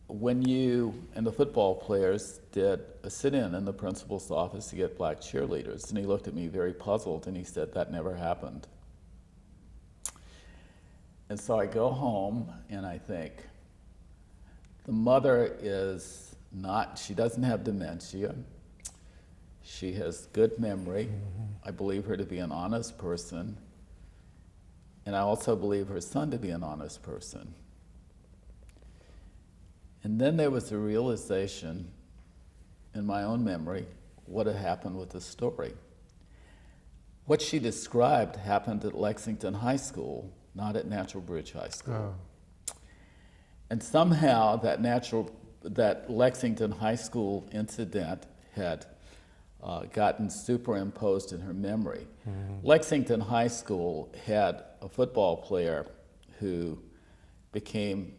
when you and the football players did a sit-in in the principal's office to get black cheerleaders. And he looked at me very puzzled, and he said, that never happened. And so I go home, and I think, the mother is not, she doesn't have dementia. She has good memory. I believe her to be an honest person. And I also believe her son to be an honest person. And then there was a realization in my own memory what had happened with the story. What she described happened at Lexington High School, not at Natural Bridge High School. And somehow that Lexington High School incident had gotten superimposed in her memory. Lexington High School had a football player who became,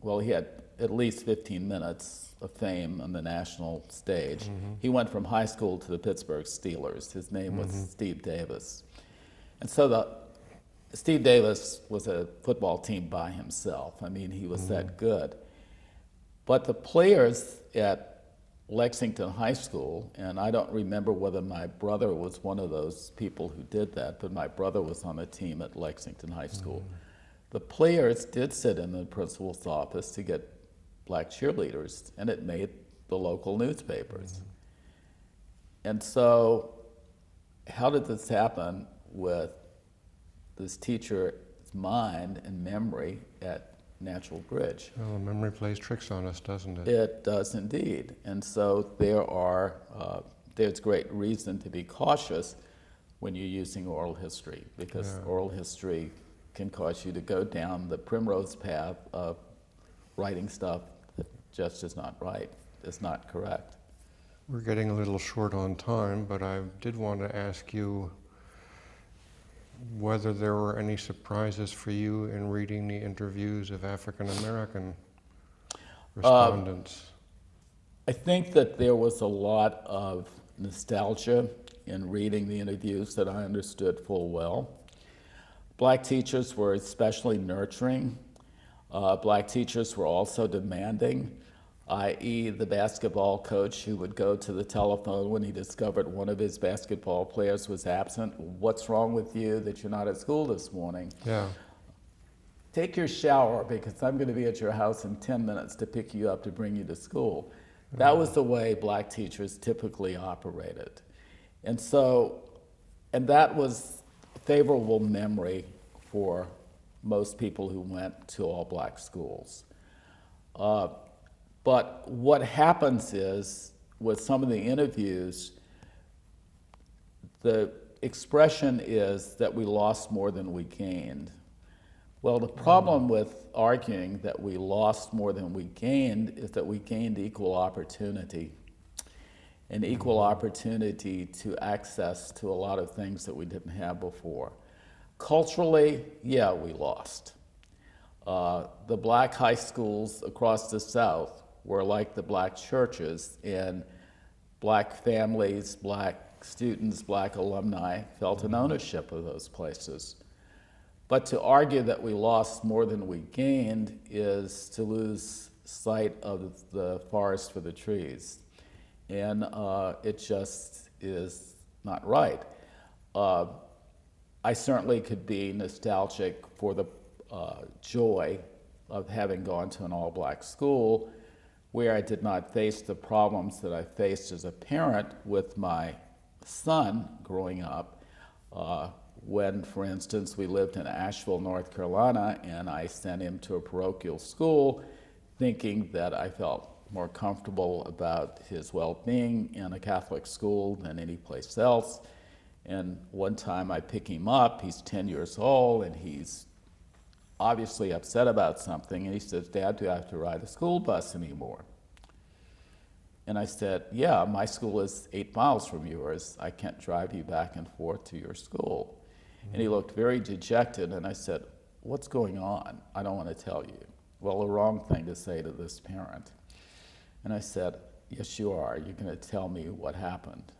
well, he had at least 15 minutes of fame on the national stage. He went from high school to the Pittsburgh Steelers. His name was Steve Davis. And so Steve Davis was a football team by himself. I mean, he was that good. But the players at Lexington High School, and I don't remember whether my brother was one of those people who did that, but my brother was on the team at Lexington High School. The players did sit in the principal's office to get black cheerleaders, and it made the local newspapers. And so, how did this happen with this teacher's mind and memory at Natural Bridge? Well, memory plays tricks on us, doesn't it? It does indeed. And so there's great reason to be cautious when you're using oral history, because oral history can cause you to go down the primrose path of writing stuff that just is not right, is not correct. We're getting a little short on time, but I did want to ask you whether there were any surprises for you in reading the interviews of African American respondents. I think that there was a lot of nostalgia in reading the interviews that I understood full well. Black teachers were especially nurturing. Black teachers were also demanding, i.e. the basketball coach who would go to the telephone when he discovered one of his basketball players was absent. What's wrong with you that you're not at school this morning? Yeah. Take your shower because I'm going to be at your house in 10 minutes to pick you up to bring you to school. That was the way black teachers typically operated. And that was favorable memory for most people who went to all black schools. But what happens is, with some of the interviews, the expression is that we lost more than we gained. Well, the problem with arguing that we lost more than we gained is that we gained equal opportunity. And equal opportunity to access to a lot of things that we didn't have before. Culturally, yeah, we lost. The black high schools across the South were like the black churches, and black families, black students, black alumni felt an ownership of those places. But to argue that we lost more than we gained is to lose sight of the forest for the trees. And it just is not right. I certainly could be nostalgic for the joy of having gone to an all-black school where I did not face the problems that I faced as a parent with my son growing up. When, for instance, we lived in Asheville, North Carolina, and I sent him to a parochial school thinking that I felt more comfortable about his well-being in a Catholic school than any place else. And one time I pick him up, he's 10 years old, and he's obviously upset about something, and he says, "Dad, do I have to ride the school bus anymore?" And I said, "Yeah, my school is 8 miles from yours. I can't drive you back and forth to your school." And he looked very dejected, and I said, "What's going on? I don't want to tell you." Well, the wrong thing to say to this parent. And I said, "Yes, you are. You're going to tell me what happened."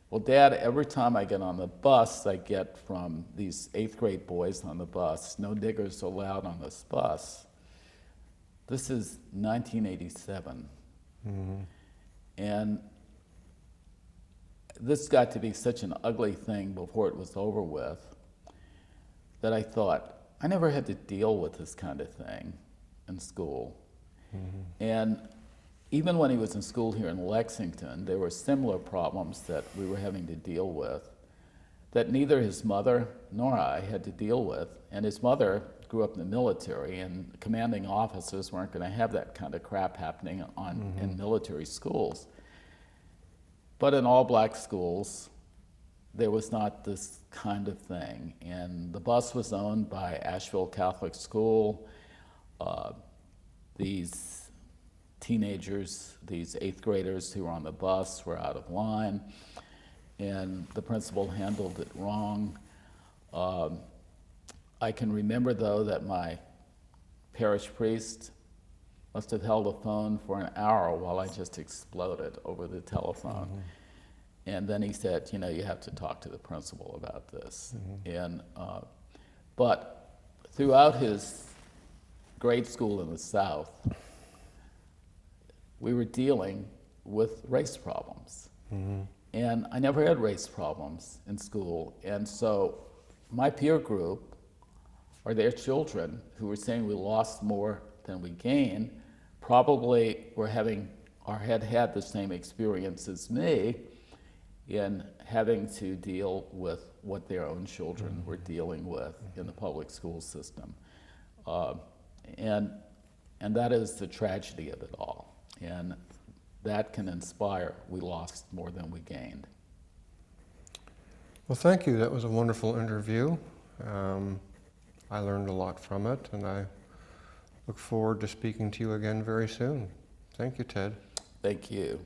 "Well, Dad, every time I get on the bus, I get from these 8th grade boys on the bus, 'No niggers allowed on this bus.'" This is 1987. And this got to be such an ugly thing before it was over with that I thought, I never had to deal with this kind of thing in school. And even when he was in school here in Lexington, there were similar problems that we were having to deal with that neither his mother nor I had to deal with. And his mother grew up in the military, and commanding officers weren't going to have that kind of crap happening in military schools. But in all black schools, there was not this kind of thing. And the bus was owned by Asheville Catholic School. These teenagers, these 8th graders who were on the bus were out of line, and the principal handled it wrong. I can remember, though, that my parish priest must have held a phone for an hour while I just exploded over the telephone. And then he said, "You know, you have to talk to the principal about this." And but throughout his grade school in the South, we were dealing with race problems. And I never had race problems in school. And so my peer group, or their children who were saying we lost more than we gained, probably were having or had had the same experience as me in having to deal with what their own children were dealing with in the public school system. And that is the tragedy of it all. And that can inspire, we lost more than we gained. Well, thank you. That was a wonderful interview. I learned a lot from it, and I Look forward to speaking to you again very soon. Thank you, Ted. Thank you.